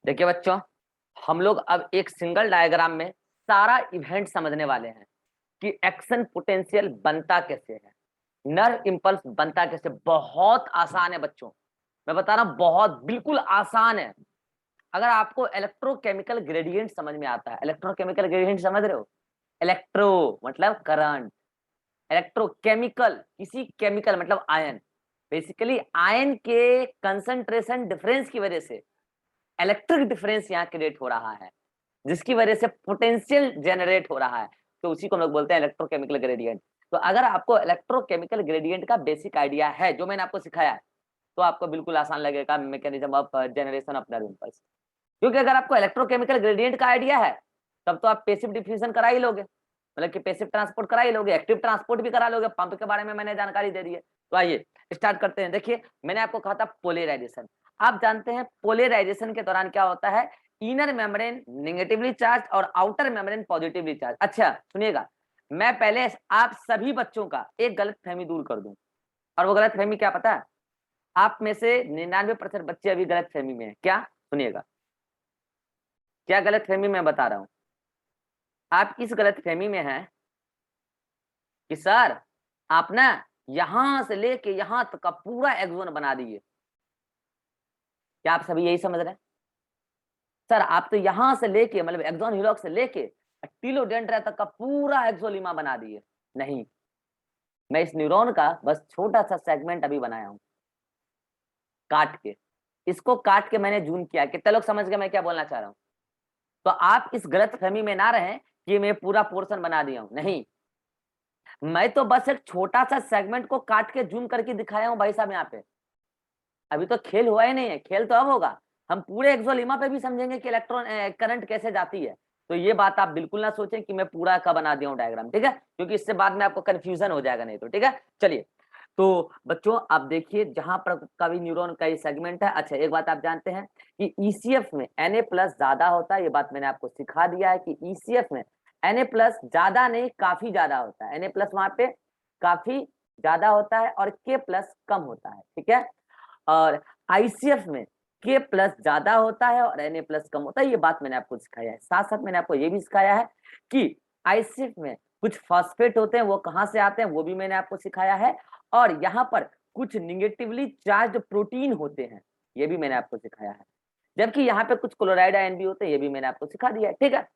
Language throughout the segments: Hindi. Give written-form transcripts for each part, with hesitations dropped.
देखिए बच्चों, हम लोग अब एक सिंगल डायग्राम में सारा इवेंट समझने वाले हैं कि एक्शन पोटेंशियल बनता कैसे है, नर्व इंपल्स बनता कैसे। बहुत आसान है बच्चों, मैं बता रहा हूं, बहुत बिल्कुल आसान है। अगर आपको इलेक्ट्रोकेमिकल ग्रेडियंट समझ में आता है, इलेक्ट्रोकेमिकल ग्रेडियंट समझ रहे हो? इलेक्ट्रो मतलब करंट, इलेक्ट्रोकेमिकल किसी केमिकल मतलब आयन। बेसिकली आयन के कंसंट्रेशन डिफरेंस की वजह से इलेक्ट्रिक डिफरेंस यहाँ क्रिएट हो रहा है, जिसकी वजह से पोटेंशियल जनरेट हो रहा है। तो उसी को हम लोग बोलते हैं इलेक्ट्रोकेमिकल ग्रेडियंट। तो अगर आपको इलेक्ट्रोकेमिकल ग्रेडियंट का बेसिक आइडिया है, जो मैंने आपको सिखाया है, तो आपको बिल्कुल आसान लगेगा mechanism of generation of nerve impulse. क्योंकि अगर आपको इलेक्ट्रोकेमिकल ग्रेडियंट का आइडिया है, तब तो आप पैसिव डिफ्यूजन करा ही लोगे, मतलब कि पैसिव ट्रांसपोर्ट करा ही लोगे, एक्टिव ट्रांसपोर्ट भी करा लोगे। पंप के बारे में मैंने जानकारी दे दी है। तो आइए स्टार्ट करते हैं। देखिए, मैंने आपको कहा था पोलराइजेशन। आप जानते हैं पोलराइजेशन के दौरान क्या होता है? इनर मेम्ब्रेन नेगेटिवली चार्ज और आउटर मेम्ब्रेन पॉजिटिवली चार्ज। अच्छा सुनिएगा, मैं पहले आप सभी बच्चों का एक गलत फहमी दूर कर दूं। और वो गलत फहमी क्या पता है? आप में से 99% बच्चे अभी गलत फहमी में है। क्या? सुनिएगा, क्या गलत फहमी मैं बता रहा हूं। आप इस गलत फहमी में हैं कि सर आप ना यहां से लेके यहां तक का पूरा एक्सोन बना दिए। क्या आप सभी यही समझ रहे हैं? सर आप तो यहां से लेके मतलब एक्सोन हिलॉक से लेके टीलोडेंड्रा तक का पूरा एक्सोलीमा बना दिए। नहीं, मैं इस न्यूरॉन का बस छोटा सा सेगमेंट अभी बनाया हूं, काट के। इसको काट के मैंने जूम किया। कितने लोग समझ गए मैं क्या बोलना चाह रहा हूं? तो आप इस गलत फहमी में ना रहें कि मैं पूरा पोर्शन बना दिया हूं। नहीं, मैं तो बस एक छोटा सा सेगमेंट को काट के जूम करके दिखाया हूं भाई साहब। यहाँ पे अभी तो खेल हुआ ही नहीं है, खेल तो अब होगा। हम पूरे एक्सोलीमा पे भी समझेंगे कि इलेक्ट्रॉन करंट कैसे जाती है। तो ये बात आप बिल्कुल ना सोचें कि मैं पूरा का बना दिया हूं डायग्राम, ठीक है? क्योंकि इससे बाद में आपको कंफ्यूजन हो जाएगा नहीं तो, ठीक है? चलिए, तो बच्चों आप देखिए, जहां पर का भी न्यूरॉन का ये सेगमेंट है। अच्छा, एक बात आप जानते हैं कि ईसीएफ में Na+ ज्यादा होता है। ये बात मैंने आपको सिखा दिया है कि ईसीएफ में Na+ ज्यादा नहीं, काफी ज्यादा होता है। Na+ वहां पे काफी ज्यादा होता है और K+ कम होता है, ठीक है? और आईसीएफ में K+ ज्यादा होता है और Na+ कम होता है। ये बात मैंने आपको सिखाया है। साथ साथ मैंने आपको ये भी सिखाया है कि आईसीएफ में कुछ फॉस्फेट होते हैं, वो कहां से आते हैं वो भी मैंने आपको सिखाया है। और यहाँ पर कुछ निगेटिवली चार्ज प्रोटीन होते हैं, ये भी मैंने आपको सिखाया है। जबकि यहाँ पे कुछ क्लोराइड आयन भी होते हैं, ये भी मैंने आपको सिखा दिया है, ठीक है?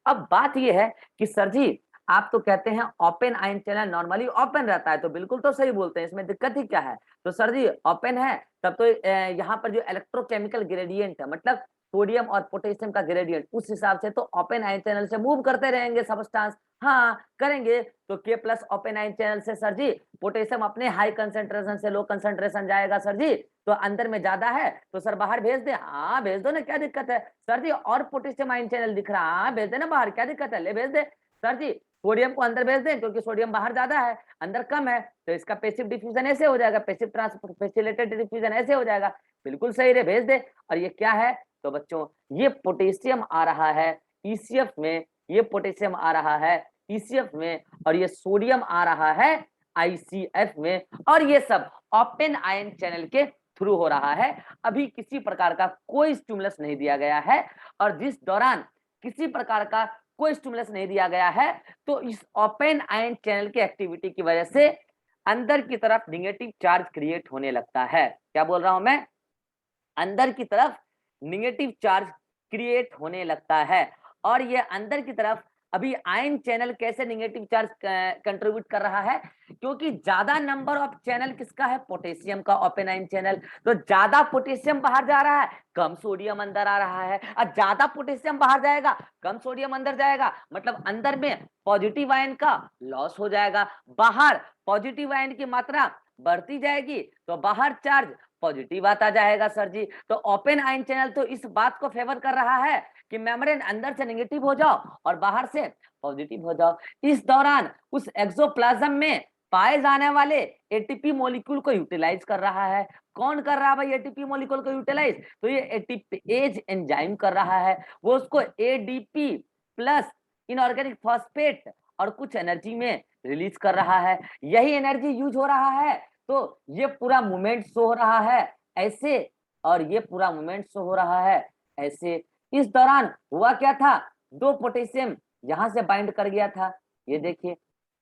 अब बात ये है कि सर जी आप तो कहते हैं open ion channel normally open रहता है, तो बिल्कुल तो सही बोलते हैं, इसमें दिक्कत ही क्या है? तो सर जी ओपन है तब तो यहाँ पर जो इलेक्ट्रोकेमिकल ग्रेडियंट है, मतलब सोडियम और पोटेशियम का ग्रेडियंट, उस हिसाब से तो ओपन आयन चैनल से मूव करते रहेंगे सब्सटेंस। हाँ करेंगे। तो K+ ओपन आयन चैनल से सर जी पोटेशियम अपने हाई कंसेंट्रेशन से लो कंसेंट्रेशन जाएगा सर जी। तो अंदर में ज्यादा है तो सर बाहर भेज दे। हाँ भेज दो ना, क्या दिक्कत है? सर जी और पोटेशियम आयन चैनल दिख रहा, हाँ भेज दे ना बाहर, क्या दिक्कत है? ले भेज दे। सर जी सोडियम को अंदर भेज दें क्योंकि सोडियम बाहर ज्यादा है अंदर कम है, तो इसका पैसिव डिफ्यूजन ऐसे हो जाएगा, पैसिव ट्रांसपोर्ट फैसिलिटेटेड डिफ्यूजन ऐसे हो जाएगा। बिल्कुल सही रे, भेज दे। और ये क्या है? तो बच्चों ये पोटेशियम आ रहा है ईसीएफ में, ये पोटेशियम आ रहा है ईसीएफ में, और ये सोडियम आ रहा है आईसीएफ में। और ये सब ओपन आयन चैनल के थ्रू हो रहा है। अभी किसी प्रकार का कोई स्टिमुलस नहीं दिया गया है, और जिस दौरान किसी प्रकार का कोई स्टिमुलस नहीं दिया गया है, तो इस ओपन आयन चैनल की एक्टिविटी की वजह से अंदर की तरफ निगेटिव चार्ज क्रिएट होने लगता है। क्या बोल रहा हूं मैं? अंदर की तरफ निगेटिव चार्ज क्रिएट होने लगता है। और ये अंदर की तरफ अभी आयन चैनल कैसे निगेटिव चार्ज कंट्रीब्यूट कर रहा है? क्योंकि ज्यादा नंबर ऑफ चैनल किसका है? पोटेशियम का, ओपन आयन चैनल। तो ज्यादा पोटेशियम बाहर जा रहा है, कम सोडियम अंदर आ रहा है। और ज्यादा पोटेशियम बाहर जाएगा, कम सोडियम अंदर जाएगा, मतलब अंदर में पॉजिटिव आयन का लॉस हो जाएगा, बाहर पॉजिटिव आयन की मात्रा बढ़ती जाएगी, तो बाहर चार्ज पॉजिटिव आता जाएगा सर जी। तो ओपन आयन चैनल तो इस बात को फेवर कर रहा है कि मेम्ब्रेन अंदर से नेगेटिव हो जाओ और बाहर से पॉजिटिव हो जाओ। इस दौरान उस एक्सोप्लाज्म में पाए जाने वाले एटीपी मॉलिक्यूल को यूटिलाइज कर रहा है। कौन कर रहा है भाई एटीपी मॉलिक्यूल को यूटिलाइज? तो ये एटीपेज एंजाइम कर रहा है। वो उसको एडीपी प्लस इनऑर्गेनिक फॉस्फेट और कुछ एनर्जी में रिलीज कर रहा है। यही एनर्जी यूज हो रहा है, तो ये पूरा मूवमेंट शो हो रहा है ऐसे, और ये पूरा मूवमेंट शो हो रहा है ऐसे। इस दौरान हुआ क्या था, 2 पोटेशियम यहां से बाइंड कर गया था, ये देखिए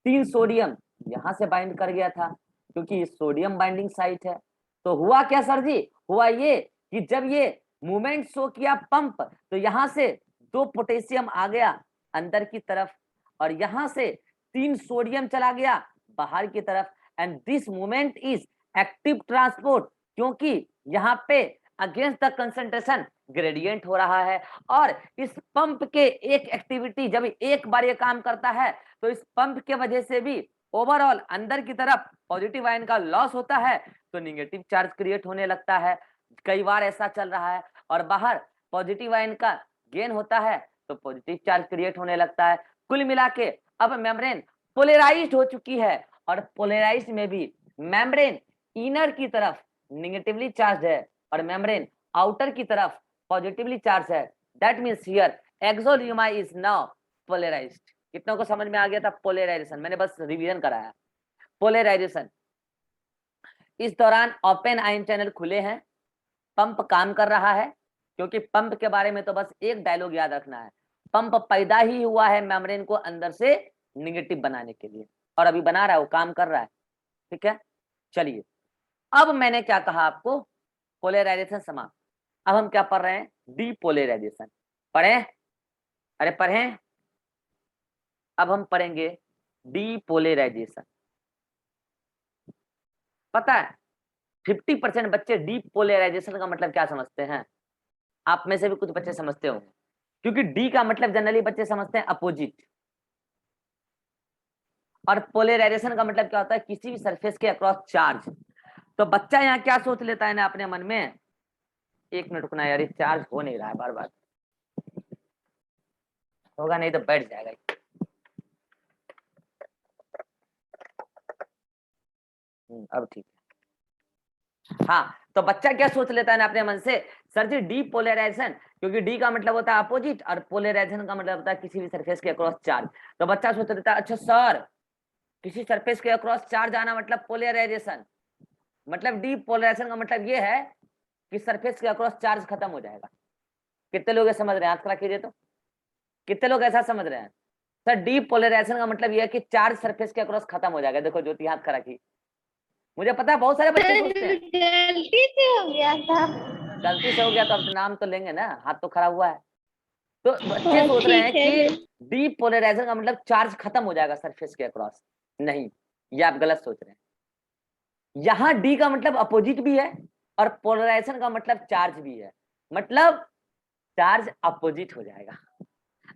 3 सोडियम यहां से बाइंड कर गया था, क्योंकि सोडियम बाइंडिंग साइट है। तो हुआ क्या सर जी, हुआ ये कि जब ये मूवमेंट शो किया पंप, तो यहां से 2 पोटेशियम आ गया अंदर की तरफ, और यहां से 3 सोडियम चला गया बाहर की तरफ। And this movement is active transport, क्योंकि यहाँ पे अगेंस्ट द कंसंट्रेशन ग्रेडियंट हो रहा है। और इस पंप के एक एक्टिविटी जब एक बार ये काम करता है, तो इस पंप के वजह से भी ओवरऑल अंदर की तरफ पॉजिटिव आयन का लॉस होता है, तो निगेटिव चार्ज क्रिएट होने लगता है। कई बार ऐसा चल रहा है, और बाहर पॉजिटिव आयन का गेन होता है, तो पॉजिटिव चार्ज क्रिएट होने लगता है। कुल मिला के अब मेम्ब्रेन पोलराइज्ड हो चुकी है, और पोलराइज्ड में भी मेम्ब्रेन इनर की तरफ निगेटिवली चार्ज है, और मेम्ब्रेन आउटर की तरफ पॉजिटिवली चार्ज है। That means here axolemma is now polarized. कितनों को समझ में आ गया था पोलराइजेशन, मैंने बस रिवीजन कराया। पोलराइजेशन, इस दौरान ओपन आयन चैनल खुले हैं, पंप काम कर रहा है, क्योंकि पंप के बारे में तो बस एक डायलॉग याद रखना है, पंप पैदा ही हुआ है मेम्ब्रेन को अंदर से निगेटिव बनाने के लिए, और अभी बना रहा है, वो काम कर रहा है। ठीक है, चलिए अब मैंने क्या कहा आपको, पोलराइजेशन समाप्त। अब हम क्या पढ़ रहे हैं, डीपोलराइजेशन। पढ़े, अरे पढ़े, अब हम पढ़ेंगे डीपोलराइजेशन। पता है 50% बच्चे डीपोलराइजेशन का मतलब क्या समझते हैं, आप में से भी कुछ बच्चे समझते होंगे, क्योंकि डी का मतलब जनरली बच्चे समझते हैं अपोजिट, और पोलराइजेशन का मतलब क्या होता है, किसी भी सरफेस के अक्रॉस चार्ज। तो बच्चा यहाँ क्या सोच लेता है ना अपने मन में, 1 मिनट रुकना यार, चार्ज हो नहीं रहा है, बार बार होगा नहीं तो बैठ जाएगा। अब ठीक है। हाँ, तो बच्चा क्या सोच लेता है ना अपने मन से, सर जी डीपोलराइजेशन, क्योंकि डी का मतलब होता है अपोजिट, और पोलराइजेशन का मतलब होता है किसी भी सरफेस के अक्रॉस चार्ज। तो बच्चा सोच लेता है अच्छा सर, किसी सरफेस के अक्रॉस चार्ज आना मतलब पोलराइजेशन, मतलब डीपोलराइजेशन का मतलब ये है कि सरफेस के अक्रॉस चार्ज खत्म हो जाएगा। कितने लोग समझ रहे हैं, हाथ खड़ा कीजिए तो, कितने लोग ऐसा समझ रहे हैं, सर डीपोलराइजेशन का मतलब ये है कि चार्ज सरफेस के अक्रॉस खत्म हो जाएगा। देखो ज्योति हाथ खड़ा की, मुझे पता है बहुत सारे बच्चे सोचते हैं गलती से हो गया था। गलती से हो गया, तो अब नाम तो लेंगे ना, हाथ तो खड़ा हुआ है। तो बच्चे हाँ सोच रहे हैं ठीक है कि फिर। डीपोलराइजेशन का मतलब चार्ज खत्म हो जाएगा सरफेस के अक्रॉस, नहीं, ये आप गलत सोच रहे हैं। यहाँ डी का मतलब अपोजिट भी है, और पोलराइजेशन का मतलब चार्ज भी है, मतलब चार्ज अपोजिट हो जाएगा।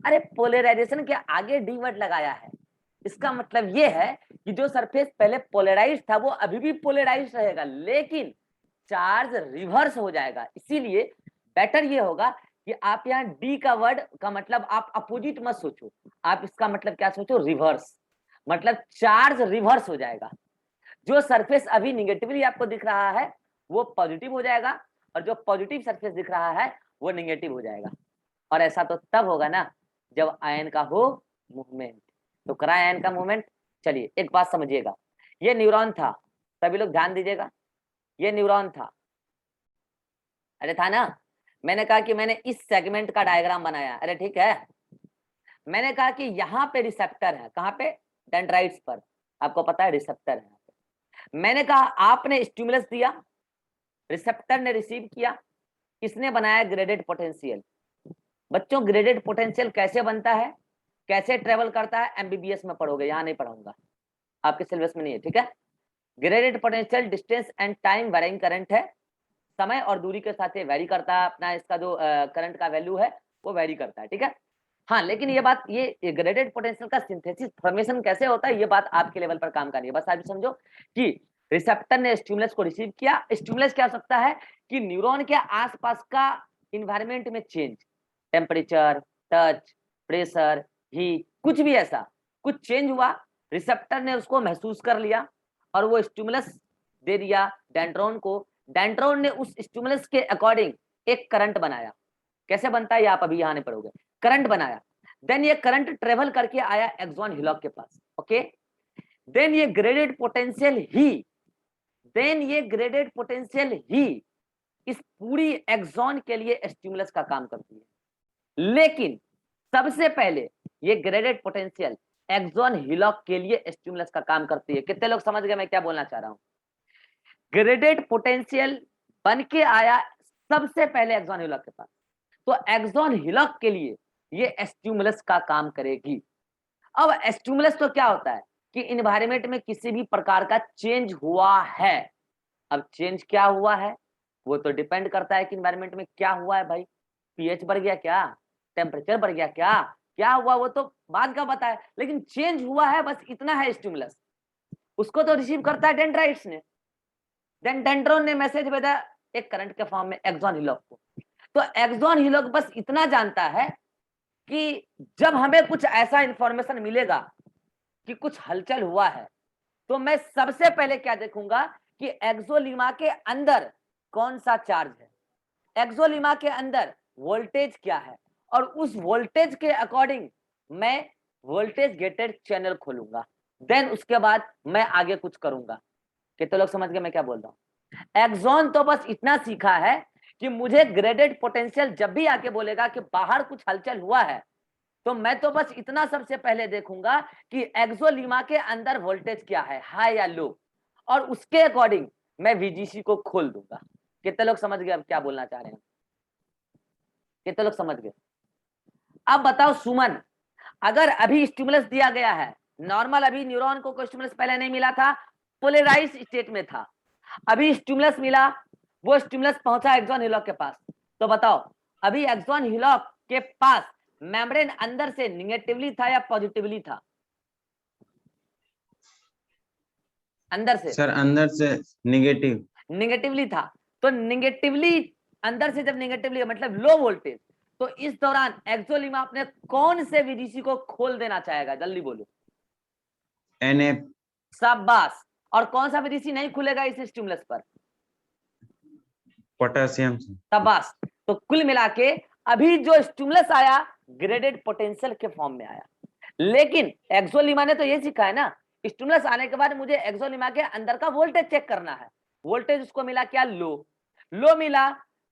अरे पोलराइजेशन के आगे डी वर्ड लगाया है, इसका मतलब ये है कि जो सरफेस पहले पोलराइज था वो अभी भी पोलराइज रहेगा, लेकिन चार्ज रिवर्स हो जाएगा। इसीलिए बेटर ये होगा कि आप यहाँ डी का वर्ड का मतलब आप अपोजिट मत सोचो, आप इसका मतलब क्या सोचो, रिवर्स, मतलब चार्ज रिवर्स हो जाएगा। जो सरफेस अभी निगेटिवली आपको दिख रहा है वो पॉजिटिव हो जाएगा, और जो पॉजिटिव सरफेस दिख रहा है वो निगेटिव हो जाएगा। और ऐसा तो तब होगा ना जब आयन का हो मूवमेंट। तो करा आयन का मूवमेंट। चलिए एक बात समझिएगा, ये न्यूरॉन था, सभी लोग ध्यान दीजिएगा, ये न्यूरॉन था, अरे था ना, मैंने कहा कि मैंने इस सेगमेंट का डायग्राम बनाया, अरे ठीक है, मैंने कहा कि यहाँ पे रिसेप्टर है, कहाँ पे, डेंड्राइट्स पर, आपको पता है रिसेप्टर है। मैंने कहा आपने स्टिमुलस दिया, रिसेप्टर ने रिसीव किया, किसने बनाया, ग्रेडेड पोटेंशियल। बच्चों ग्रेडेड पोटेंशियल कैसे बनता है, कैसे ट्रेवल करता है, एमबीबीएस में पढ़ोगे, यहाँ नहीं पढ़ाऊंगा, आपके सिलेबस में नहीं है। ठीक है, graded potential distance and time varying current है, समय और दूरी के साथ ये वेरी करता है, अपना इसका जो करंट का वैल्यू है वो वेरी करता है। ठीक है, हाँ, लेकिन ये बात, ये ग्रेडेड पोटेंशियल का सिंथेसिस फॉर्मेशन कैसे होता है, ये बात आपके लेवल पर काम करनी है। बस आप समझो कि रिसेप्टर ने स्टिमुलस को रिसीव किया, स्टिमुलस क्या हो सकता है कि न्यूरॉन के आसपास का इन्वायरमेंट में change, temperature, touch, pressure, heat, कुछ भी ऐसा कुछ चेंज हुआ, रिसेप्टर ने उसको महसूस कर लिया और वो स्टिमुलस दे दिया डेंड्रोन को, डेंड्रोन ने उस स्टिमुलस के अकॉर्डिंग एक करंट बनाया। कैसे बनता है ये आप अभी यहाँ नहीं पढ़ोगे, करंट बनाया, देन ये करंट ट्रेवल करके आया एक्सॉन हिलॉक के पास। ओके, देन ये ग्रेडेड पोटेंशियल ही, देन ये ग्रेडेड पोटेंशियल ही इस पूरी एक्सॉन के लिए स्टिमुलस का काम करती है। लेकिन सबसे पहले ये ग्रेडेड पोटेंशियल एक्सॉन हिलॉक के लिए स्टिमुलस का काम करती है। कितने लोग समझ गए मैं क्या बोलना चाह रहा हूं? ग्रेडेड पोटेंशियल बन के आया सबसे पहले एक्सॉन हिलॉक के पास, तो एक्सॉन हिलॉक के लिए ये स्टिमुलस का काम करेगी। अब स्टिमुलस तो क्या होता है कि इन्वायरमेंट में किसी भी प्रकार का चेंज हुआ है। अब चेंज क्या हुआ है वो तो डिपेंड करता है कि इन्वायरमेंट में क्या हुआ है भाई। पीएच बढ़ गया क्या, टेम्परेचर बढ़ गया क्या, क्या हुआ वो तो बाद का पता है, लेकिन चेंज हुआ है बस इतना है स्टिमुलस। उसको तो रिसीव करता है डेंड्राइट्स ने, देन डेंड्रोन ने मैसेज भेजा एक करंट के फॉर्म में एक्सॉन हिलॉक को। तो एक्सॉन हिलॉक बस इतना जानता है कि जब हमें कुछ ऐसा इंफॉर्मेशन मिलेगा कि कुछ हलचल हुआ है, तो मैं सबसे पहले क्या देखूंगा कि एक्सोलिमा के अंदर कौन सा चार्ज है, एक्सोलिमा के अंदर वोल्टेज क्या है, और उस वोल्टेज के अकॉर्डिंग मैं वोल्टेज गेटेड चैनल खोलूंगा। देन उसके बाद मैं आगे कुछ करूंगा। कितने लोग समझ गए मैं क्या बोल रहा हूं? एक्सॉन तो बस इतना सीखा है कि मुझे ग्रेडेड पोटेंशियल जब भी आके बोलेगा कि बाहर कुछ हलचल हुआ है, तो मैं तो बस इतना सबसे पहले देखूंगा कि एक्सोलिमा के अंदर वोल्टेज क्या है, हाई या लो, और उसके अकॉर्डिंग मैं वीजीसी को खोल दूंगा। कितने लोग समझ गए अब क्या बोलना चाह रहे हैं? कितने लोग समझ गए? अब बताओ सुमन, अगर अभी स्टिमुलस दिया गया है नॉर्मल, अभी न्यूरॉन को कोई स्टिमुलस पहले नहीं मिला था, पोलराइज स्टेट में था, अभी स्टिमुलस मिला, वो स्टिमुलस पहुंचा एक्सॉन हिलॉक के पास, तो बताओ अभी एक्सॉन हिलॉक के पास मेम्ब्रेन अंदर से निगेटिवली था या पॉजिटिवली था? अंदर से सर अंदर से निगेटिव। निगेटिवली था। तो निगेटिवली अंदर से जब निगेटिवली मतलब लो वोल्टेज, तो इस दौरान एक्सोलिमा अपने कौन से वीडीसी को खोल देना चाहेगा, जल्दी बोलो। एनएफ। शाबाश। और कौन सा वीडीसी नहीं खुलेगा इस स्टिमुलस पर? पोटेशियम। शाबाश। तो कुल मिला के अभी जो स्टिमुलस आया ग्रेडेड पोटेंशियल के फॉर्म में आया। लेकिन एक्सोलिमा ने तो ये सीखा है ना, स्टिमुलस आने के बाद मुझे एक्सोलिमा के अंदर का वोल्टेज चेक करना है। वोल्टेज उसको मिला क्या, लो, लो मिला।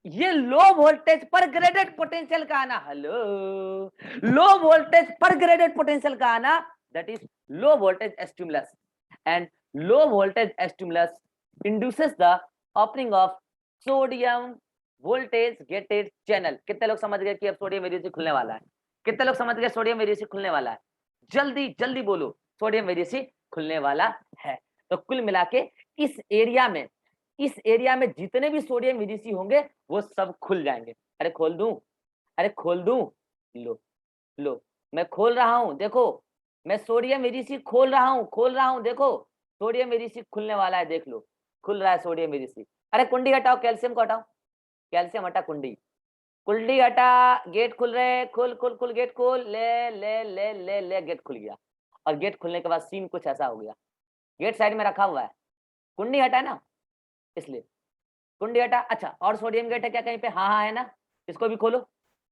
ये लो वोल्टेज पर ग्रेडेड पोटेंशियल का आना, हेलो, लो वोल्टेज पर ग्रेडेड पोटेंशियल का आना, that is low voltage stimulus. And low voltage stimulus induces the opening of sodium voltage gated channel. कितने लोग समझ गए कि अब सोडियम वेरिएसी खुलने वाला है? कितने लोग समझ गए सोडियम वेरिएसी खुलने वाला है? जल्दी जल्दी बोलो, सोडियम वेरिएसी खुलने वाला है। तो कुल मिला के इस एरिया में जितने भी सोडियम वेरिएसी होंगे वो सब खुल जाएंगे। अरे खोल दूं, अरे खोल दूं, लो लो मैं खोल रहा हूं, देखो मैं सोडियम वेरिएसी खोल रहा हूं, देखो सोडियम वेरिएसी खुलने वाला है, देख लो खुल रहा है सोडियम वेरिएसी। अरे कुंडी हटाओ, कैल्शियम को हटाओ, कैल्शियम हटा, कुंडी कुंडी हटा, गेट खुल रहे, खुल खुल खुल गेट खोल, ले ले ले ले ले गेट खुल गया। और गेट खुलने के बाद सीन कुछ ऐसा हो गया, गेट साइड में रखा हुआ है, कुंडी हटा है ना, इसलिए कुंडी हटा। अच्छा, और सोडियम गेट है क्या कहीं पे? हाँ हाँ है ना, इसको भी खोलो,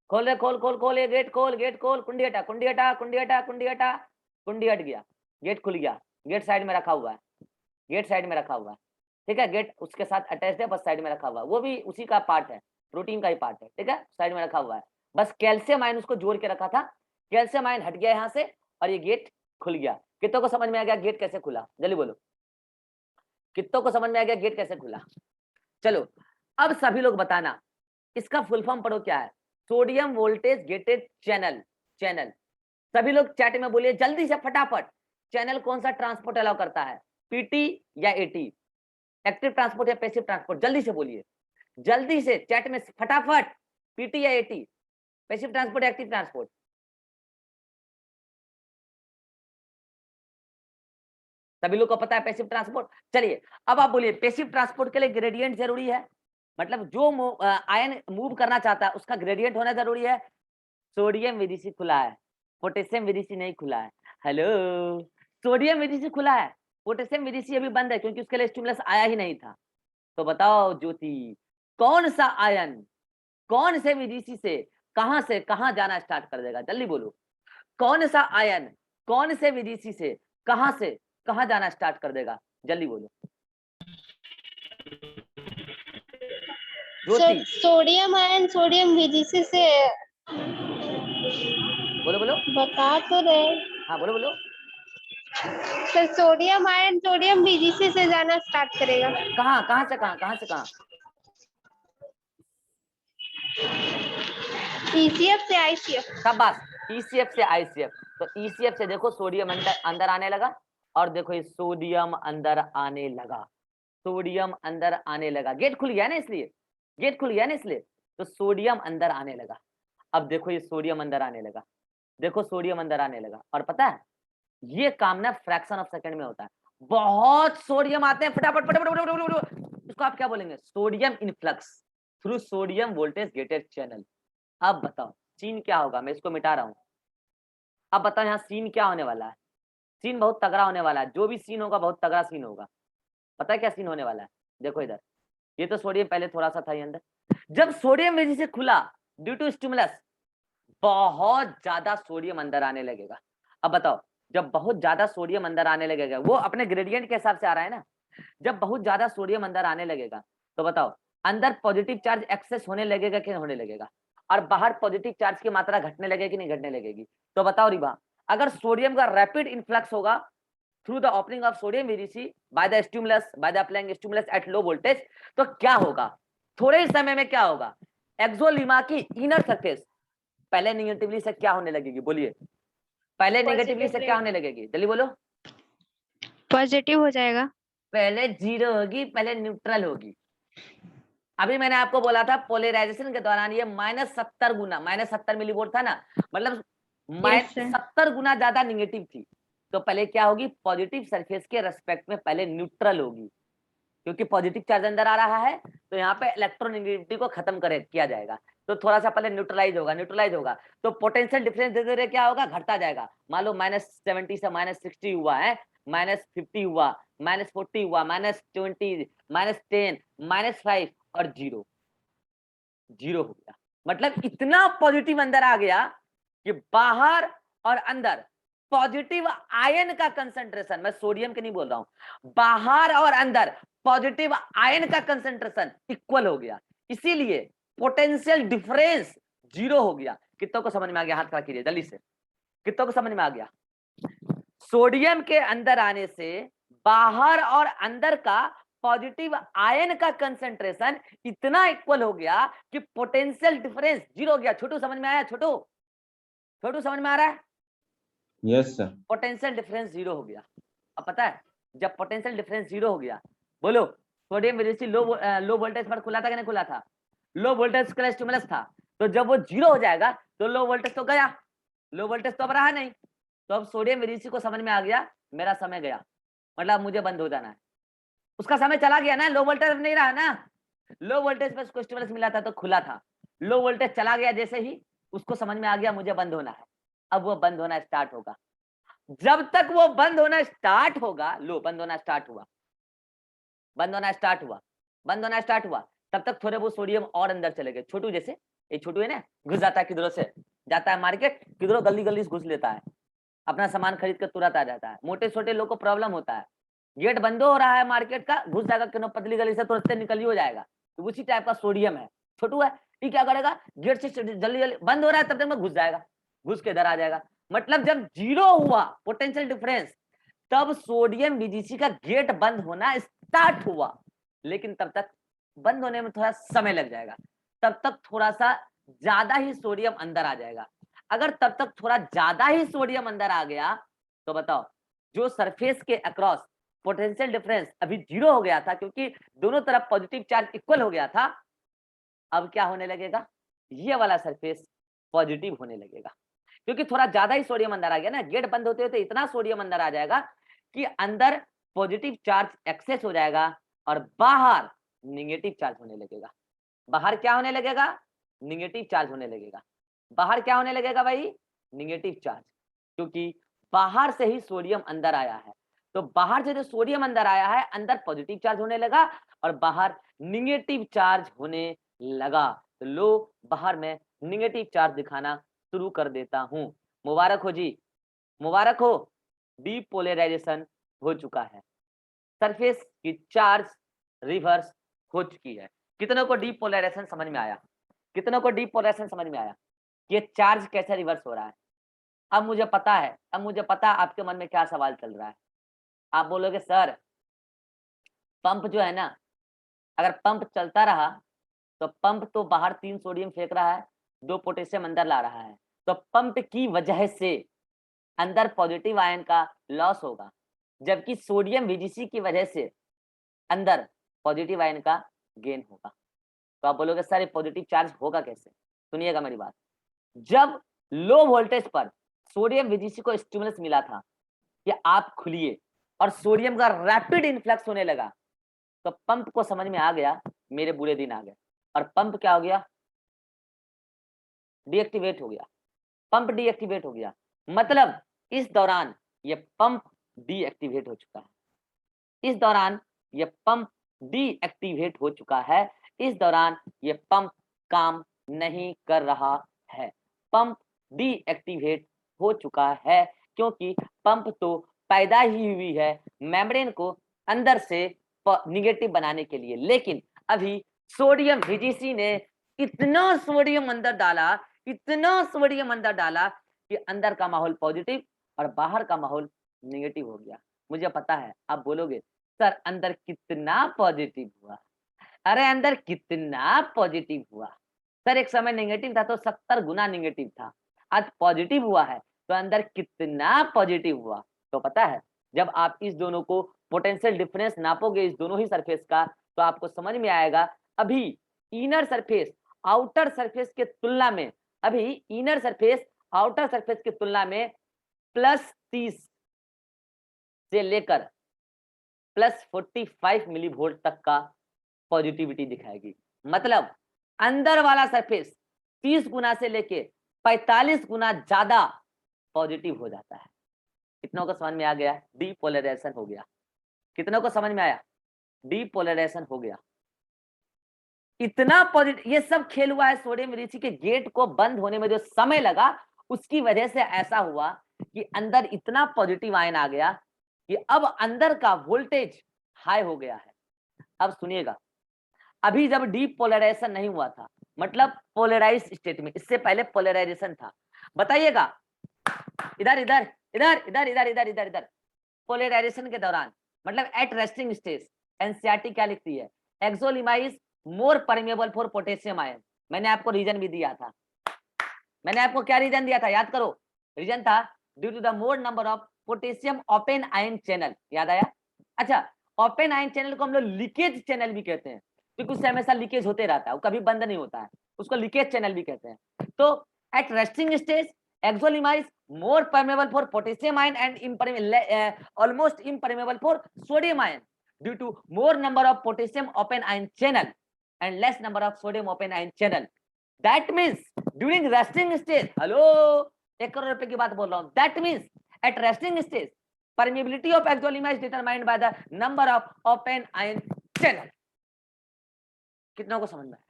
खोल रहे, खोल खोल खोल, ये गेट खोल, गेट खोल, कुंडी हटा, कुंडी हटा, कुंडी हटा, कुंडी हटा, कुंडी हट गया, गेट खुल गया, गेट साइड में रखा हुआ है, गेट साइड में रखा हुआ है, ठीक है, गेट उसके साथ अटैच है, बस साइड में रखा हुआ है, वो भी उसी का पार्ट है, प्रोटीन का ही पार्ट है, ठीक है, साइड में रखा हुआ है। बस कैल्शियम आयन उसको जोड़ के रखा था, कैल्शियम आयन हट गया यहाँ से और ये गेट खुल गया। कितनों को समझ में आ गया गेट कैसे खुला? जल्दी बोलो, कितनों को समझ में आ गया गेट कैसे खुला? चलो अब सभी लोग बताना, इसका फुल फॉर्म पढ़ो क्या है? Sodium voltage gated channel. Channel सभी लोग चैट में बोलिए जल्दी से फटाफट, चैनल कौन सा ट्रांसपोर्ट अलाउ करता है, पीटी या एटी, एक्टिव ट्रांसपोर्ट या पैसिव ट्रांसपोर्ट? जल्दी से बोलिए, जल्दी से चैट में फटाफट, पीटी या एटी, पैसिव ट्रांसपोर्ट या एक्टिव ट्रांसपोर्ट? सभी लोग को पता है पैसिव ट्रांसपोर्ट। चलिए अब आप बोलिए पैसिव ट्रांसपोर्ट के लिए ग्रेडियंट जरूरी है, मतलब जो आयन मूव करना चाहता है उसका ग्रेडियंट होना जरूरी है। सोडियम वीडीसी खुला है, पोटेशियम वीडीसी नहीं खुला है। हेलो, सोडियम वीडीसी खुला है, पोटेशियम वीडीसी अभी बंद है क्योंकि उसके लिए स्टिमुलस आया ही नहीं था। तो बताओ ज्योति, कौन सा आयन कौन से वीडीसी से कहां जाना स्टार्ट कर देगा? जल्दी बोलो, कौन सा आयन कौन से वीडीसी से कहां जाना स्टार्ट कर देगा? जल्दी बोलो, ज्योति सोडियम आयन सोडियम बीजीसी से बोलो बोलो, बता तो रहे। हाँ बोलो बोलो। Sir sodium ion sodium BGC से जाना स्टार्ट करेगा। कहाँ कहाँ से कहाँ, कहाँ से कहाँ? ईसीएफ से आईसीएफ। शाबाश, ईसीएफ से आईसीएफ। तो ईसीएफ से देखो सोडियम अंदर अंदर आने लगा, और देखो ये सोडियम अंदर आने लगा, सोडियम अंदर आने लगा, गेट खुल गया ना इसलिए, गेट खुल गया ना इसलिए, तो सोडियम अंदर आने लगा। अब देखो ये सोडियम अंदर आने लगा, देखो सोडियम अंदर आने लगा, और पता है ये काम ना फ्रैक्शन ऑफ सेकंड में होता है। बहुत सोडियम आते हैं फटाफट फटाफट फटाफट, इसको आप क्या बोलेंगे? Sodium influx through sodium voltage gated channel. अब बताओ सीन क्या होगा, मैं इसको मिटा रहा हूं। अब बताओ यहाँ सीन क्या होने वाला है? सीन बहुत तगड़ा होने वाला है, जो भी सीन होगा बहुत तगड़ा सीन होगा। पता है क्या सीन होने वाला है? देखो इधर, ये तो सोडियम पहले थोड़ा सा था ये अंदर, जब सोडियम वजह से खुला ड्यू टू स्टिमुलस, बहुत ज्यादा सोडियम अंदर आने लगेगा। अब बताओ जब बहुत ज्यादा सोडियम अंदर आने लगेगा, वो अपने ग्रेडियंट के हिसाब से आ रहा है ना, जब बहुत ज्यादा सोडियम अंदर आने लगेगा तो बताओ अंदर पॉजिटिव चार्ज एक्सेस होने लगेगा कि होने लगेगा, और बाहर पॉजिटिव चार्ज की मात्रा घटने लगेगी कि नहीं घटने लगेगी? तो बताओ रिबा, अगर सोडियम का रैपिड इन्फ्लक्स होगा through the opening of sodium VDC by the stimulus, by the applying stimulus at low voltage, तो क्या होगा? थोड़े ही समय में क्या होगा? एक्सोलिमा की इनर सरफेस पहले निगेटिवली से क्या होने लगेगी? बोलिए, पहले नेगेटिवली से क्या होने लगेगी? जल्दी बोलो। पॉजिटिव हो जाएगा। पहले जीरो होगी, पहले न्यूट्रल होगी। अभी मैंने आपको बोला था पोलराइजेशन के दौरान ये -70 गुना, -70 मिलीवोल्ट था ना, मतलब Yes, sir. 70 गुना ज्यादा निगेटिव थी। तो पहले क्या होगी? पॉजिटिव सरफेस के रेस्पेक्ट में पहले न्यूट्रल होगी, क्योंकि पॉजिटिव चार्ज अंदर आ रहा है, तो यहाँ पे इलेक्ट्रोनेगेटिविटी को खत्म किया जाएगा, तो थोड़ा सा पहले न्यूट्रलाइज होगा, न्यूट्रलाइज होगा तो पोटेंशियल डिफरेंस धीरे धीरे क्या होगा? घटता जाएगा। मान लो -70 से -60 हुआ है, -50 हुआ, -40 हुआ, -20, -10, -5 और 0 हो गया। मतलब इतना पॉजिटिव अंदर आ गया कि बाहर और अंदर पॉजिटिव आयन का कंसंट्रेशन, मैं सोडियम के नहीं बोल रहा हूं, बाहर और अंदर पॉजिटिव आयन का कंसंट्रेशन इक्वल हो गया, इसीलिए पोटेंशियल डिफरेंस 0 हो गया। कितनों को समझ में आ गया? हाथ खड़ा कीजिए जल्दी से, कितनों को समझ में आ गया? सोडियम के अंदर आने से बाहर और अंदर का पॉजिटिव आयन का कंसंट्रेशन इतना इक्वल हो गया कि पोटेंशियल डिफरेंस 0 हो गया। छोटू समझ में आया? छोटू, छोटू समझ में आ रहा है? Yes sir. पोटेंशियल डिफरेंस 0 हो गया। अब पता है जब पोटेंशियल डिफरेंस 0 हो गया, बोलो सोडियम वजह लो वोल्टेज पर खुला था कि नहीं खुला था? लो वोल्टेज का स्टिमुलस था, तो जब वो 0 हो जाएगा तो लो वोल्टेज तो गया, लो वोल्टेज तो अब रहा नहीं। तो अब सोडियम वजह को समझ में आ गया मेरा समय गया, मतलब मुझे बंद हो जाना है। उसका समय चला गया ना, लो वोल्टेज नहीं रहा ना, लो वोल्टेज पर उसको स्टिमुलस मिला था तो खुला था, लो वोल्टेज चला गया जैसे ही उसको समझ में आ गया मुझे बंद होना है। अब वो बंद होना स्टार्ट होगा, जब तक वो बंद होना स्टार्ट होगा, लो बंद होना स्टार्ट हुआ, बंद होना स्टार्ट हुआ, बंद होना स्टार्ट हुआ, तब तक थोड़े वो सोडियम और अंदर चले गए। छोटू जैसे, ये छोटू है ना, घुस जाता है किधरों से, जाता है मार्केट, किधरों गली गली से घुस लेता है, अपना सामान खरीद कर तुरंत आ जाता है। मोटे छोटे लोग को प्रॉब्लम होता है, गेट बंद हो रहा है मार्केट का, घुस जाएगा किनो पतली गली से, तुरंत निकल ही हो जाएगा। तो उसी टाइप का सोडियम है, छोटू है, ये क्या करेगा? गेट से जल्दी जल्दी बंद हो रहा है तब तक में घुस जाएगा, घुस के इधर आ जाएगा। मतलब जब 0 हुआ पोटेंशियल डिफरेंस, तब सोडियम बीजीसी का गेट बंद होना स्टार्ट हुआ, लेकिन तब तक बंद होने में थोड़ा समय लग जाएगा, तब तक थोड़ा सा ज्यादा ही सोडियम अंदर आ जाएगा। अगर तब तक थोड़ा ज्यादा ही सोडियम अंदर आ गया तो बताओ जो सरफेस के अक्रॉस पोटेंशियल डिफरेंस अभी 0 हो गया था, क्योंकि दोनों तरफ पॉजिटिव चार्ज इक्वल हो गया था, अब क्या होने लगेगा? ये वाला सरफेस पॉजिटिव होने लगेगा, क्योंकि थोड़ा ज्यादा ही सोडियम अंदर आ गया ना। गेट बंद होते होते इतना सोडियम अंदर आ जाएगा कि अंदर पॉजिटिव चार्ज एक्सेस हो जाएगा और बाहर निगेटिव चार्ज होने लगेगा। बाहर क्या होने लगेगा? निगेटिव चार्ज होने लगेगा। बाहर क्या होने लगेगा भाई? निगेटिव चार्ज, क्योंकि बाहर से ही सोडियम अंदर आया है, तो बाहर से जो सोडियम अंदर आया है अंदर पॉजिटिव चार्ज होने लगा और बाहर निगेटिव चार्ज होने लगा। तो लो बाहर में निगेटिव चार्ज दिखाना शुरू कर देता हूं। मुबारक हो जी, मुबारक हो, डीपोलराइजेशन हो चुका है, सरफेस की चार्ज रिवर्स हो चुकी है। कितनों को डीपोलराइजेशन समझ में आया? कितनों को डीपोलराइजेशन समझ में आया? ये चार्ज कैसे रिवर्स हो रहा है? अब मुझे पता है, आपके मन में क्या सवाल चल रहा है। आप बोलोगे सर पंप जो है ना, अगर पंप चलता रहा तो पंप तो बाहर 3 सोडियम फेंक रहा है, 2 पोटेशियम अंदर ला रहा है, तो पंप की वजह से अंदर पॉजिटिव आयन का लॉस होगा, जबकि सोडियम VGC की वजह से अंदर पॉजिटिव आयन का गेन होगा। तो आप बोलोगे सर ये पॉजिटिव चार्ज होगा कैसे? सुनिएगा मेरी बात। जब लो वोल्टेज पर सोडियम VGC को स्टिमुलस मिला था कि आप खुलिए और सोडियम का रैपिड इन्फ्लक्स होने लगा, तो पंप को समझ में आ गया मेरे बुरे दिन आ गए, और पंप क्या हो गया? डीएक्टिवेट हो गया। पंप डीएक्टिवेट हो गया, मतलब इस दौरान ये पंप डीएक्टिवेट हो चुका है। इस दौरान ये पंप डीएक्टिवेट हो चुका है। इस दौरान ये पंप काम नहीं कर रहा है। पंप डीएक्टिवेट हो चुका है क्योंकि पंप तो पैदा ही हुई है मेम्ब्रेन को अंदर से निगेटिव बनाने के लिए, लेकिन अभी सोडियम VGC ने इतना सोडियम अंदर डाला, इतना सोडियम अंदर डाला कि अंदर का माहौल पॉजिटिव और बाहर का माहौल नेगेटिव हो गया। मुझे पता है आप बोलोगे सर अंदर कितना पॉजिटिव हुआ? अरे अंदर कितना पॉजिटिव हुआ सर, एक समय नेगेटिव था तो 70 गुना नेगेटिव था, आज पॉजिटिव हुआ है तो अंदर कितना पॉजिटिव हुआ? तो पता है जब आप इस दोनों को पोटेंशियल डिफरेंस नापोगे इस दोनों ही सरफेस का, तो आपको समझ में आएगा अभी इनर सरफेस आउटर सरफेस के तुलना में, अभी इनर सरफेस आउटर सरफेस की तुलना में +30 से लेकर +45 मिलीवोल्ट तक का पॉजिटिविटी दिखाएगी। मतलब अंदर वाला सरफेस 30 गुना से लेके 45 गुना ज्यादा पॉजिटिव हो जाता है। कितनों को समझ में आ गया? डीपोलराइजेशन हो गया। कितनों को समझ में आया? डीपोलराइजेशन हो गया। इतना पॉजिटिव, ये सब खेल हुआ है सोडियम VGC के गेट को बंद होने में जो समय लगा, उसकी वजह से ऐसा हुआ कि अंदर इतना पॉजिटिव आयन आ गया कि अब अंदर का वोल्टेज हाई हो गया है। अब सुनिएगा, अभी जब डीपोलराइजेशन नहीं हुआ था, मतलब पोलराइज स्टेट में, इससे पहले पोलराइजेशन था, बताइएगा इधर इधर इधर इधर इधर इधर इधर इधर पोलराइजेशन के दौरान, मतलब एट रेस्टिंग स्टेज, एनसीईआरटी क्या लिखती है? एक्सोलिमाइज मोर परमेबल फॉर पोटेशियम आयन। मैंने आपको रीजन भी दिया था, मैंने आपको क्या रीजन दिया था याद करो? रीजन था due to the more number of potassium open ion channel, याद आया? अच्छा, ओपन आयन चैनल को हम लोग लीकेज चैनल भी कहते हैं क्योंकि उससे हमेशा लीकेज होते रहता है, वो कभी बंद नहीं होता है, उसको लीकेज चैनल भी कहते हैं। तो at resting stage axolemma more permeable for potassium ion and almost impermeable for sodium ion due to more number of potassium open ion channel and less number of sodium open ion channel. That means during resting stage, hello, 1 crore रुपए की बात बोल रहा हूं, that means at resting stage permeability of exolema is determined by the number of open ion channel. कितनों को समझ में आया?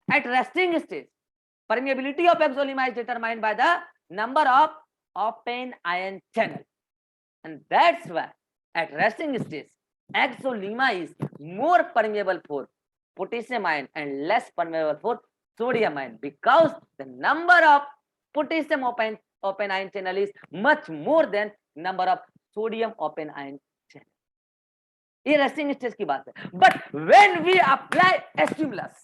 At resting stage permeability of exolema is determined by the number of open ion channel, and that's why at resting stage exolema is more permeable for potassium ion and less permeable for sodium ion because the number of potassium open ion channel is much more than number of sodium open ion channel. ये resting stage की बात है। But when we apply stimulus,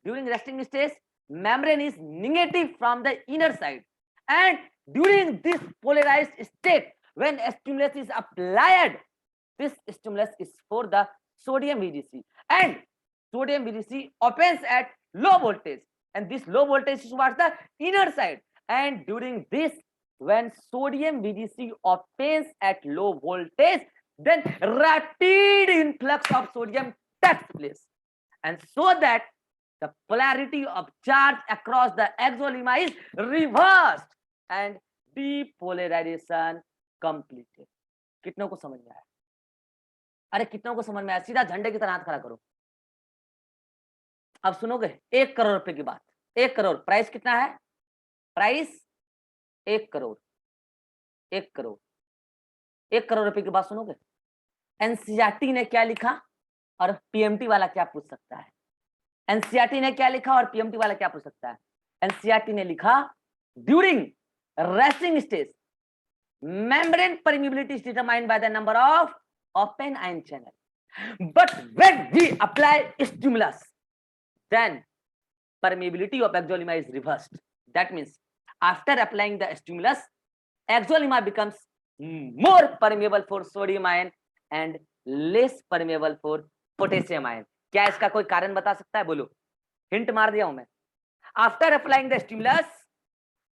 during resting stage membrane is negative from the inner side, and during this polarized state when stimulus is applied, this stimulus is for the sodium VGC, and sodium VGC opens at low voltage, and this low voltage is towards the inner side, and during this when sodium VGC opens at low voltage, then rapid influx of sodium takes place, and so that the polarity of charge across the exolema is reversed and depolarization completed. कितनों को समझ में आया? अरे कितनों को समझ में आया? सीधा झंडे की तरह हाथ खड़ा करो। अब सुनोगे 1 करोड़ रुपए की बात। 1 करोड़ प्राइस कितना है? प्राइस 1 करोड़। 1 करोड़ 1 करोड़ रुपए की बात सुनोगे? एनसीईआरटी ने क्या लिखा और पीएमटी वाला क्या पूछ सकता है? एनसीईआरटी ने क्या लिखा और पीएमटी वाला क्या पूछ सकता है? एनसीईआरटी ने लिखा during resting stage membrane permeability is determined by the number of open ion channel, but when we apply stimulus, then permeability of exolemma is reversed. That means after applying the stimulus, exolemma becomes more permeable for sodium ion and less permeable for potassium ion. क्या इसका कोई कारण बता सकता है? बोलो, हिंट मार दिया हूं मैं. After applying the stimulus,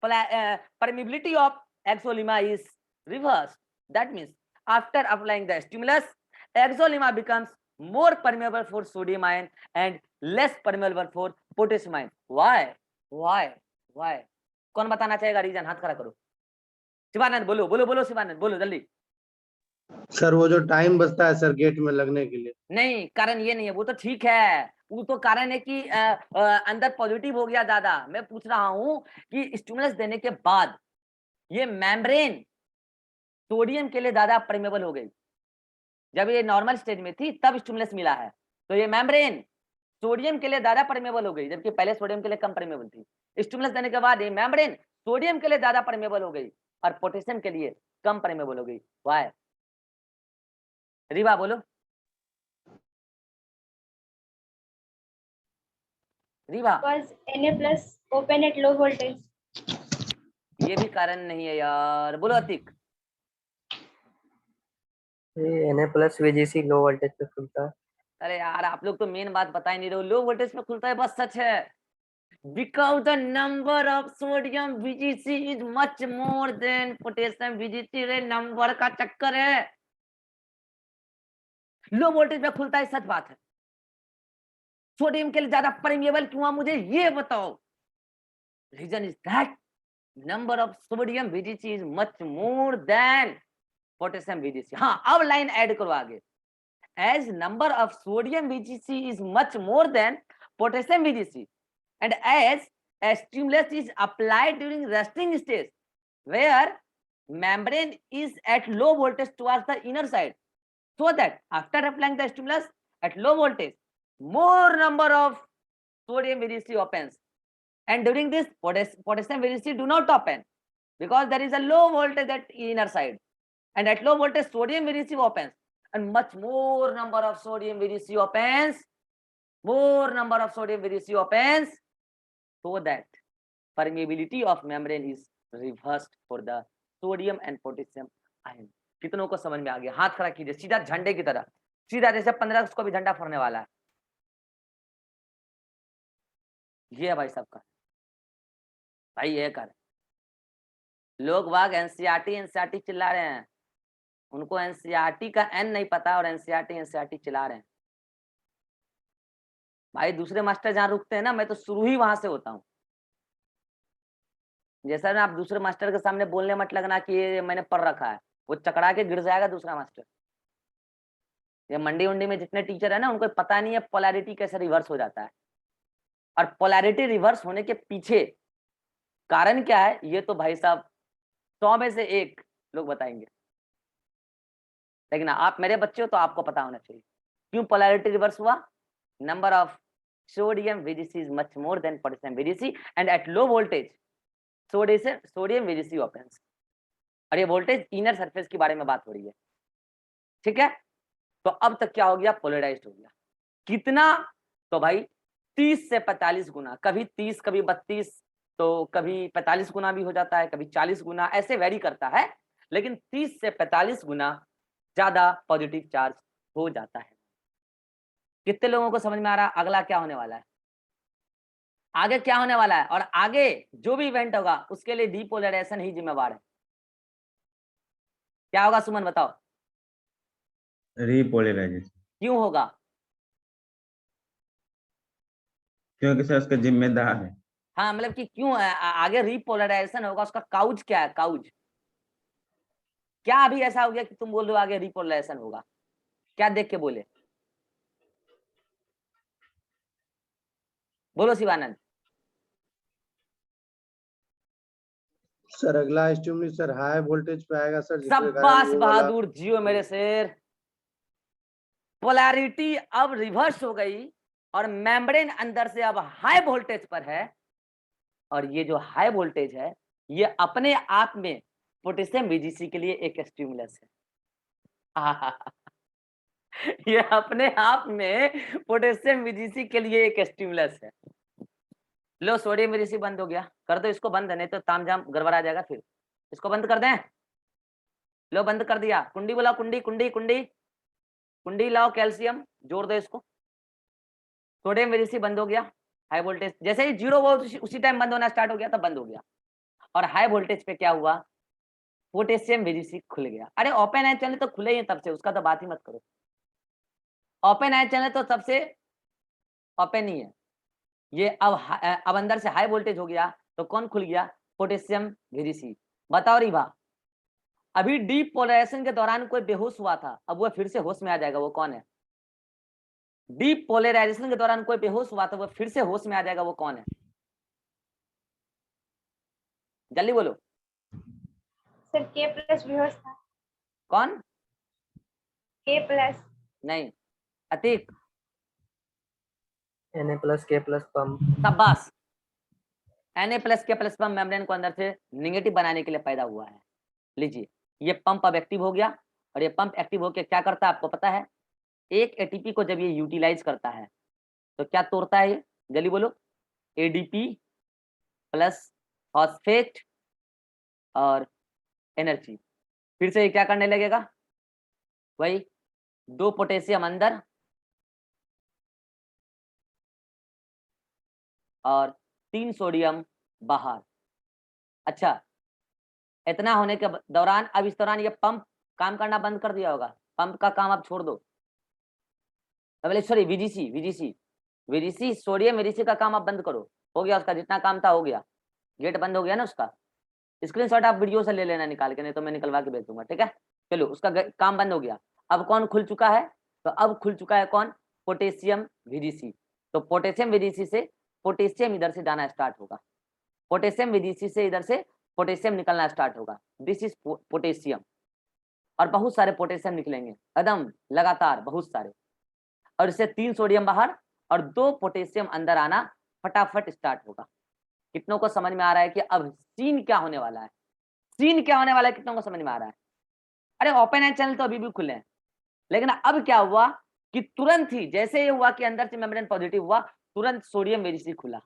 permeability of exolemma is reversed. That means after applying the stimulus, exolemma becomes more permeable for sodium ion and less permeable for potassium ion. Why? कौन बताना चाहेगा रीजन? हाथ खड़ा करो. शिवानंद बोलो बोलो बोलो, शिवानंद बोलो जल्दी. सर वो जो टाइम बचता है सर गेट में लगने के लिए. नहीं, कारण ये नहीं है, वो तो ठीक है, वो तो कारण है कि अंदर पॉजिटिव हो गया ज्यादा. मैं पूछ रहा हूं कि स्टिमुलस देने के बाद ये मेम्ब्रेन सोडियम के लिए ज्यादा परमेबल हो गई. जब ये नॉर्मल स्टेज में थी तब स्टिमुलस मिला है, तो ये मेम्ब्रेन सोडियम के लिए ज्यादा परमेबल हो गई, जबकि पहले सोडियम के लिए कम परमेबल थी. स्टिमुलस देने के बाद ये मेम्ब्रेन सोडियम के लिए ज्यादा परमेबल हो गई और पोटेशियम के लिए कम परमेबल हो गई. वाई? रीवा बोलो. Rewa. Was Na+ open at low voltage. ये भी कारण नहीं है यार. बोलो Atiq. Na+ VGC low voltage पे खुलता है. अरे यार, आप लोग तो मेन बात बता ही नहीं रहे हो. लो वोल्टेज पे खुलता है, बस सच है. Because the number of sodium VGC is much more than potassium VGC. रे नंबर का चक्कर है. लो वोल्टेज पे खुलता है, सच बात है. सोडियम के लिए ज्यादा परमेबल क्यों हुआ, मुझे ये बताओ. Reason is that number of sodium VGC is much more than potassium VGC. हाँ, अब लाइन ऐड करो आगे. As number of sodium VGC is much more than potassium VGC, and as a stimulus is applied during resting stage, where membrane is at low voltage towards the inner side, so that after applying the stimulus at low voltage, more number of sodium VGC opens. And during this, potassium VGC do not open because there is a low voltage at inner side, and at low voltage sodium VGC opens, and much more number of sodium VGC opens, so that permeability of membrane is reversed for the sodium and potassium ion. कितनों को समझ में आ गया? हाथ खड़ा कीजिए सीधा झंडे की तरह, सीधा जैसे 15 अगस्त को भी झंडा फहरने वाला है. ये है भाई सबका. भाई ये कर, लोग वाग एनसीईआरटी चिल्ला रहे हैं, उनको एनसीईआरटी का एन नहीं पता और एनसीईआरटी चिल्ला रहे हैं. भाई दूसरे मास्टर जहां रुकते हैं ना, मैं तो शुरू ही वहां से होता हूँ. जैसा ना, आप दूसरे मास्टर के सामने बोलने मत लगना कि ये मैंने पढ़ रखा है, वो चकरा के गिर जाएगा दूसरा मास्टर. ये मंडी उंडी में जितने टीचर है ना, उनको पता नहीं है पोलैरिटी कैसे रिवर्स हो जाता है, और पोलैरिटी रिवर्स होने के पीछे कारण क्या है, ये तो भाई साहब 100 में से 1 लोग बताएंगे. लेकिन आप मेरे बच्चे हो तो आपको पता होना चाहिए क्यों पोलैरिटी रिवर्स हुआ. Number of sodium VGC is much more than potassium VGC, and at low voltage sodium VGC opens. और ये वोल्टेज इनर सरफेस के बारे में बात हो रही है, ठीक है. तो अब तक क्या हो गया? पोलराइज्ड हो गया. कितना? तो भाई 30 से 45 गुना, कभी 30 कभी 32, तो कभी 45 गुना भी हो जाता है, कभी 40 गुना, ऐसे वेरी करता है, लेकिन 30 से 45 गुना ज्यादा पॉजिटिव चार्ज हो जाता है. कितने लोगों को समझ में आ रहा है अगला क्या होने वाला है, आगे क्या होने वाला है? और आगे जो भी इवेंट होगा उसके लिए डीपोलराइजेशन ही जिम्मेवार है. क्या होगा सुमन बताओ? रिपोलराइजेशन. क्यों होगा? क्योंकि सर उसका जिम्मेदार है. हाँ, मतलब कि क्यों आगे रिपोलराइजेशन होगा, उसका काउज क्या है? काउज क्या अभी ऐसा हो गया कि तुम बोल रहे हो आगे रिपोलराइजेशन होगा? क्या देख के बोले? बोलो शिवानंद. सर अगला स्टिमुलस सर हाई वोल्टेज पे आएगा सर. शाबाश बहादुर, जियो मेरे शेर. पोलैरिटी अब रिवर्स हो गई और मेम्ब्रेन अंदर से अब हाई वोल्टेज पर है, और ये जो हाई वोल्टेज है ये अपने आप में पोटेशियम VGC के लिए एक स्टिमुलस है। ये अपने आप में पोटेशियम VGC के लिए एक स्टिमुलस है। लो सोडियम VGC बंद हो गया, कर दो इसको बंद, नहीं तो तामझाम गड़बड़ा जाएगा फिर। इसको बंद कर दें, लो बंद कर दिया। कुंडी बुलाओ, कुंडी कुंडी कुंडी कुंडी लाओ, कैल्शियम जोड़ दो इसको। सोडियम VGC बंद हो गया, हाई वोल्टेज जैसे ही 0 हुआ उसी टाइम बंद होना स्टार्ट हो गया, तब बंद हो गया। और हाई वोल्टेज पे क्या हुआ, पोटेशियम VGC खुल गया। अरे ओपन आयन चैनल तो खुले ही है तब से, उसका तो बात ही मत करो। ओपन आयन चैनल तो सबसे ओपन ही है। ये अब अंदर से हाई वोल्टेज हो गया तो कौन खुल गया, पोटेशियम VGC। बताओ रिभा, अभी डीप पोलराइजेशन के दौरान कोई बेहोश हुआ था, अब वो फिर से होश में आ जाएगा, वो कौन है? डीप पोलराइजेशन के दौरान कोई बेहोश हुआ था, वो फिर से होश में आ जाएगा, वो कौन है? जल्दी बोलो। सर K+ बेहोश था। कौन? K+। नहीं, अतीक। Na+K+ pump. शाबाश। Na+K+ पंप मेम्ब्रेन को अंदर से निगेटिव बनाने के लिए पैदा हुआ है। लीजिए, ये पंप अब एक्टिव हो गया, और ये पंप एक्टिव होकर क्या करता है आपको पता है? एक ATP को जब ये यूटिलाइज करता है तो क्या तोड़ता है ये? जल्दी बोलो। ADP प्लस फॉस्फेट और एनर्जी। फिर से ये क्या करने लगेगा, वही 2 पोटेशियम अंदर और 3 सोडियम बाहर। अच्छा, इतना होने के दौरान अब इस दौरान ये पंप काम करना बंद कर दिया होगा, पंप का काम अब छोड़ दो। सॉरी, VGC सोडियम VGC का काम अब बंद करो। हो गया, उसका जितना काम था हो गया, गेट बंद हो गया ना उसका। स्क्रीनशॉट आप वीडियो से ले लेना निकाल के, नहीं तो मैं निकलवा के भेज दूंगा, ठीक है? चलो, उसका काम बंद हो गया। अब कौन खुल चुका है? तो अब खुल चुका है कौन, पोटेशियम VGC। तो पोटेशियम VGC से पोटेशियम इधर से जाना स्टार्ट होगा, पोटेशियम VGC से इधर से पोटेशियम निकलना स्टार्ट होगा। दिस इज पोटेशियम, और बहुत सारे पोटेशियम निकलेंगे एकदम लगातार, बहुत सारे। और इससे 3 सोडियम बाहर और 2 पोटेशियम अंदर आना फटाफट स्टार्ट होगा। कितनों को समझ में आ रहा है कि अब सीन क्या होने वाला है? सीन क्या होने वाला है, कितनों को समझ में आ रहा है? अरे ओपन आयन चैनल तो अभी भी खुले हैं, लेकिन अब क्या हुआ कि तुरंत ही जैसे ये हुआ कि अंदर से मेम्ब्रेन पॉजिटिव हुआ, तुरंत सोडियम VGC खुला।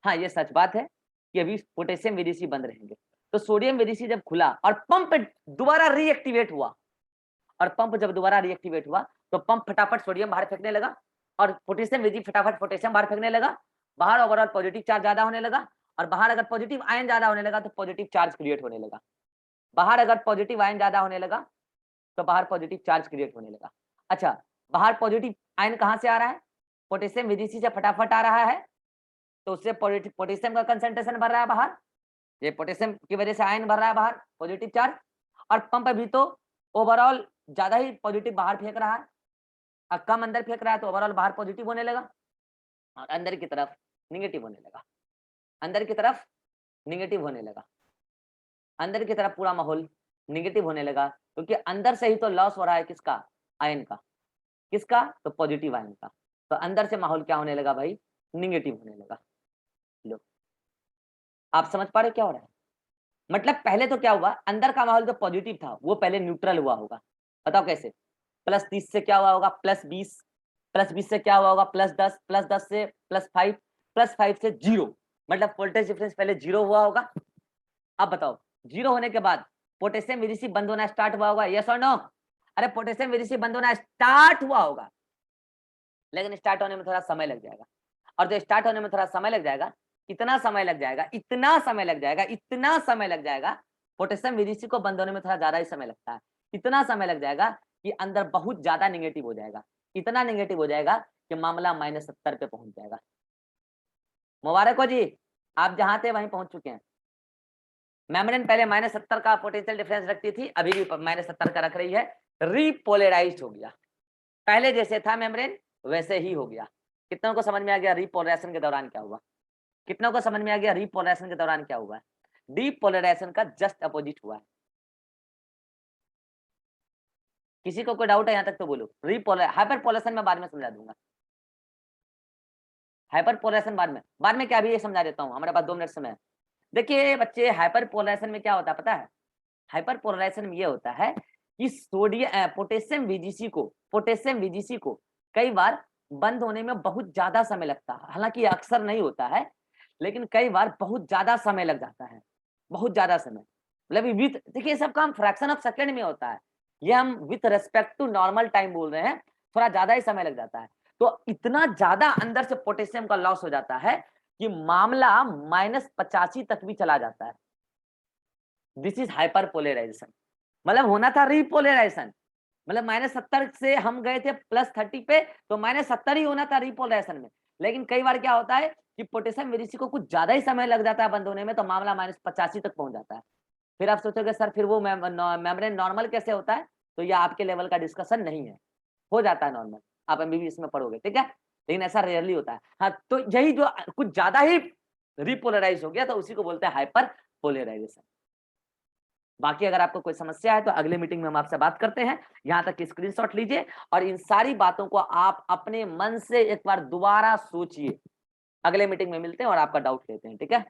हाँ, ये सच बात है कि अभी पोटेशियम VGC बंद रहेंगे। तो सोडियम VGC जब खुला और पंप दोबारा रीएक्टिवेट हुआ, और पंप जब दोबारा रीएक्टिवेट हुआ तो पंप फटाफट सोडियम बाहर फेंकने लगा, और पोटेशियम VGC फटाफट पोटेशियम बाहर फेंकने लगा। बाहर ओवरऑल पॉजिटिव चार्ज ज्यादा होने लगा, और बाहर अगर पॉजिटिव आयन ज्यादा होने लगा तो पॉजिटिव चार्ज क्रिएट होने लगा। बाहर अगर पॉजिटिव आयन ज्यादा होने लगा तो बाहर पॉजिटिव चार्ज क्रिएट होने लगा। अच्छा, बाहर पॉजिटिव आयन कहाँ से आ रहा है? पोटेशियम VGC से फटाफट आ रहा है, तो उससे पोटेशियम का कंसंट्रेशन बढ़ रहा है बाहर, ये पोटेशियम की वजह से आयन बढ़ रहा है बाहर, पॉजिटिव चार्ज। और पंप भी तो ओवरऑल ज्यादा ही पॉजिटिव बाहर फेंक रहा है, और कम अंदर फेंक रहा है, तो ओवरऑल बाहर पॉजिटिव होने लगा और अंदर की तरफ निगेटिव होने लगा, अंदर की तरफ निगेटिव होने लगा, अंदर की तरफ पूरा माहौल निगेटिव होने लगा, क्योंकि अंदर से ही तो लॉस हो रहा है किसका, आयन का। किसका? तो पॉजिटिव आयन का। तो अंदर से माहौल क्या होने लगा भाई, निगेटिव होने लगा। लो, आप समझ पा रहे क्या हो रहा है? मतलब पहले तो क्या हुआ, अंदर का माहौल जो पॉजिटिव था वो पहले न्यूट्रल हुआ होगा। बताओ कैसे? +30 से क्या हुआ होगा, +20, +20 से क्या हुआ होगा, +10, +10 से +5, +5 से 0, मतलब वोल्टेज डिफरेंस पहले 0 हुआ होगा। अब बताओ, 0 होने के बाद पोटेशियम VGC बंद होना स्टार्ट हुआ होगा, यस और नो? अरे पोटेशियम VGC बंद होना स्टार्ट हुआ होगा, लेकिन स्टार्ट होने में थोड़ा समय लग जाएगा। और जो स्टार्ट होने में थोड़ा समय लग जाएगा, इतना समय लग जाएगा, इतना समय लग जाएगा, इतना समय लग जाएगा। पोटेशियम VGC को बंद होने में थोड़ा ज्यादा ही समय लगता है। इतना समय लग जाएगा कि अंदर बहुत ज्यादा निगेटिव हो जाएगा, इतना निगेटिव हो जाएगा कि मामला -70 पे पहुंच जाएगा। मुबारक हो जी, आप जहां थे वहीं पहुंच चुके हैं। मेम्ब्रेन पहले -70 का पोटेंशियल डिफरेंस रखती थी, अभी भी -70 का रख रही है। रीपोलराइज्ड हो गया, पहले जैसे था मेम्ब्रेन वैसे ही हो गया। कितनों को समझ में आ गया रीपोलराइजेशन के दौरान क्या हुआ? कितनों को समझ में आ गया रीपोलराइजेशन के दौरान क्या हुआ है? डीपोलराइजेशन का जस्ट अपोजिट हुआ है। किसी को कोई डाउट है यहाँ तक तो बोलो। हाइपरपोलेशन में बाद में समझा दूंगा, हाइपरपोलेशन बाद में क्या भी ये समझा देता हूँ, हमारे पास 2 मिनट समय है। देखिए बच्चे, हाइपरपोलेशन में क्या होता है पता है? हाइपरपोलेशन में ये होता है कि पोटेशियम VGC को कई बार बंद होने में बहुत ज्यादा समय लगता है। हालांकि ये अक्सर नहीं होता है, लेकिन कई बार बहुत ज्यादा समय लग जाता है, बहुत ज्यादा समय। मतलब देखिए सब काम फ्रैक्शन ऑफ सेकेंड में होता है, ये हम with respect to normal time बोल रहे हैं, थोड़ा ज्यादा ही समय लग जाता है। तो इतना ज्यादा अंदर से पोटेशियम का लॉस हो जाता है कि मामला -85 तक भी चला जाता है। This is hyperpolarization. मतलब होना था रिपोलराइजेशन, मतलब -70 से हम गए थे +30 पे, तो -70 ही होना था रिपोलराइजेशन में। लेकिन कई बार क्या होता है कि पोटेशियम VGC को कुछ ज्यादा ही समय लग जाता है बंद होने में, तो मामला -85 तक पहुंच जाता है। फिर आप सोचोगे सर फिर वो मेम्ब्रेन नॉर्मल कैसे होता है? तो ये आपके लेवल का डिस्कशन नहीं है, हो जाता है नॉर्मल, आप MBBS में पढ़ोगे, ठीक है, लेकिन ऐसा रेयरली होता है। हाँ, तो यही जो कुछ ज्यादा ही रिपोलराइज हो गया तो उसी को बोलते हैं हाइपरपोलराइजेशन। बाकी अगर आपको कोई समस्या है तो अगले मीटिंग में हम आपसे बात करते हैं। यहाँ तक स्क्रीनशॉट लीजिए और इन सारी बातों को आप अपने मन से एक बार दोबारा सोचिए। अगले मीटिंग में मिलते हैं और आपका डाउट लेते हैं, ठीक है।